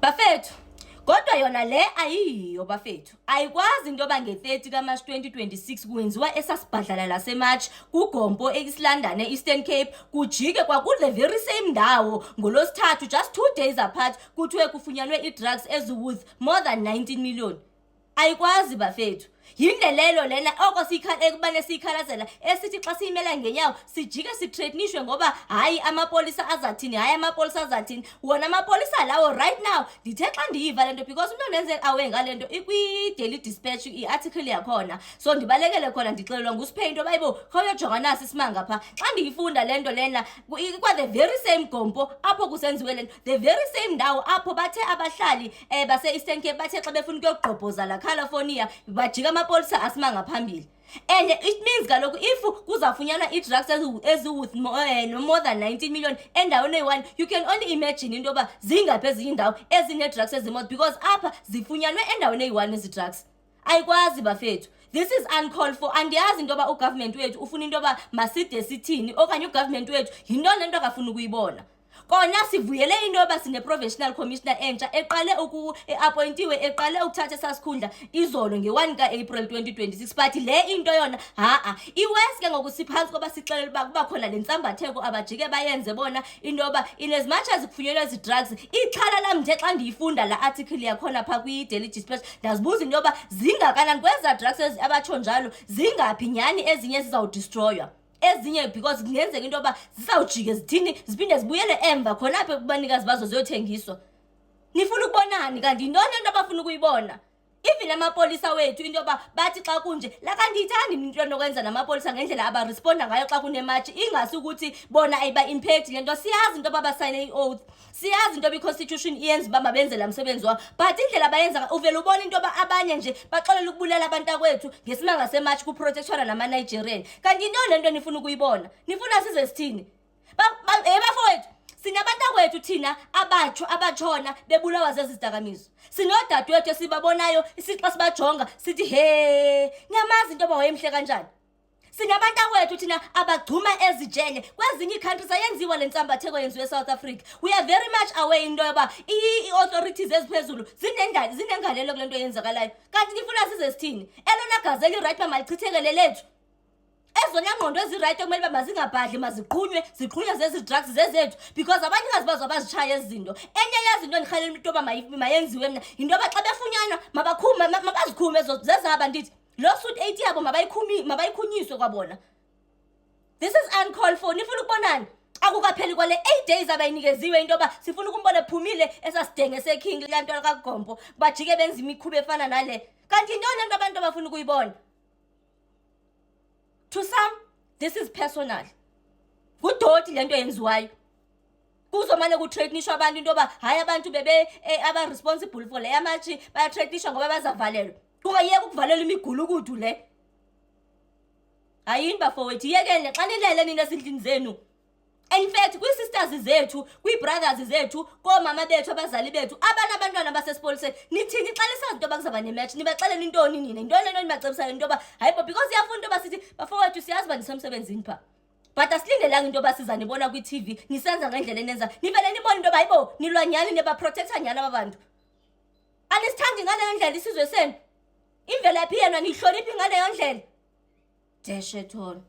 Bafethu, kodwa yona le ayiyo bafethu. Ayikwazi into ba nge-30 kaMarch 2026 kwenziwa esasibhadlala laseMarch kuGompo eIslandane Eastern Cape kujike kwakule very same ndawo ngolosithathu just 2 days apart kuthiwe kufunyanwe i-drugs eziworth more than 19 million. Ayikwazi bafethu. Yindelelo lena oko ekubane siyikhalazela esithi xa siyimela ngenyawo sijike sithreatenishwe ngoba hayi amapolisa azathini wona amapolisa lawo right now ndithe xa ndiyiva lento because into nenze awe ngalento ikwi-Daily Dispatch i-article yakhona so ndibalekele khona ndixelelwa nguSiphe into bayibo khawuyojonga nasi isimanga pha xa ndiyifunda lento lena kwa the very same Gompo apho kusenziwe lento the very same ndawo apho bathe abahlali base-Eastern Cape bathe xa befuna ukuyogqobhoza la California bajika amapolisa asimanga phambili. And it means kaloku if kuzafunyanwa i-drugs eziworth more than 19 million endaweni eyi-1 you can only imagine into yoba zingaphi ezinye indawo ezine-drugs ezimoto because apha zifunyanwe endaweni eyi-1 ezi-drugs. Ayikwazi bafethu. This is uncalled for. Andiyazi into yoba ugovernment wethu ufuna into yoba maside sithini okanye ugovernment wethu yinto lento akafuna ukuyibona. Kona sivuyele into yoba sine-professional commissioner entsha eqale appointiwe eqale ukuthatha esasikhundla izolo nge-1 ka-April 2026 but le into yona iwest ke ngoku siphansi koba sixelele uba kuba khona le ntsambatheko abajike bayenze bona into yoba in as much as kufunyenwe ezi drugs ixhala lam nje xa ndiyifunda la article yakhona phaa kwi-Daily Dispatch ndazibuza into yoba zingakanani kweza drugs abatsho njalo zingaphi nyhani ezinye zizawudistroywa ezinye because kungenzeka into yoba zisawujike zithini ziphinde zibuyele emva khona apha kubanikazi bazo ziyothengiswa. Nifuna ukubonani kanti yintoni into abafuna ukuyibona? Even amapolisa wethu into yoba bathi xa kunje la kandiyithandi into enokwenza namapolisa ngendlela abaresponda ngayo xa kunematshi ingasi ukuthi bona ayiba-impact le nto siyazi into yoba basayine i-oath siyazi into yoba i-constitution iyenza uba mabenze la msebenzi wabo but indlela bayenza uvele ubona into yoba abanye nje baxelela ukubulela abantu akwethu ngesimanga sematshi kuprotectshwana nama-Nigerian kanti yintoni le nto nifuna ukuyibona nifuna size sithini bafowethu sinabantu akwethu thina abatshona bebulawa zezi zidakamizwa sinodadewethu esibabonayo isixa sibajonga sithi he niyamazi into yoba wayemhle kanjani sinabantu akwethu thina abagcuma ezijele kwezinye ii-countries ayenziwa le ntsambatheko yenziwe eSouth Africa we are very much aware into yoba ii-authorities eziphezulu zinengalelo kule nto eyenzakalayo kanti nifuna size sithini elona gazi eli-right uba malichithekele lethu ezona ngqondo ezirayithi okumele uba mazingabhadli ziqhunywe zezi drugs zezethu because abanikazi bazo abazitshaya ezi zinto enye yazinto ndikhalela into yoba mayenziwe mna yinto yoba xa befunyanwa mabazikhume zezaba ndithi loo suit 8 yabo mabayikhunyiswe kwabona. This is uncalled for. Nifuna ukubonani akukapheli kwale 8 days abayinikeziwe into yoba sifuna ukumbona ephumile esasidenge seking lanto kaGompo bajike benza imikhuba efana nale kanti yintoni lento abantu abafuna ukuyibona? To some, this is personal. Kudoti lento yenziwayo. Kuzomane kuthreatenishwa abantu into yoba hayi abantu bebe aba-responsible for le yamatshi bayathreatenishwa ngoba bazavalelwa. Kungayeka ukuvalela imigulukudu le. Hayini bafowethu yekele xa nilele nina esindlini zenu. In fact, kwi-sisters zethu, kwi-brothers zethu, koomama bethu abazali bethu abanabantwana basesipoliseni nithini xa lisazi into yoba kuzaba nematch nibaxelela intoni nina yintoni lento nibacebisayo into yoba hayi bo because iyafuna into yoba sithi bafowethu siyazi uba ndisemsebenzini phaa but asilindelanga into yoba siza nibona kwi-TV nisenza ngendlela enenza nivele nibona into yoba hayi bo nilwanyani nibaprotektha nyani aba bantu anisithandi ngaleyo ndlela isizwe senu imvelaphi yena niyihloniphi ngaleyo ndlela deshe thona.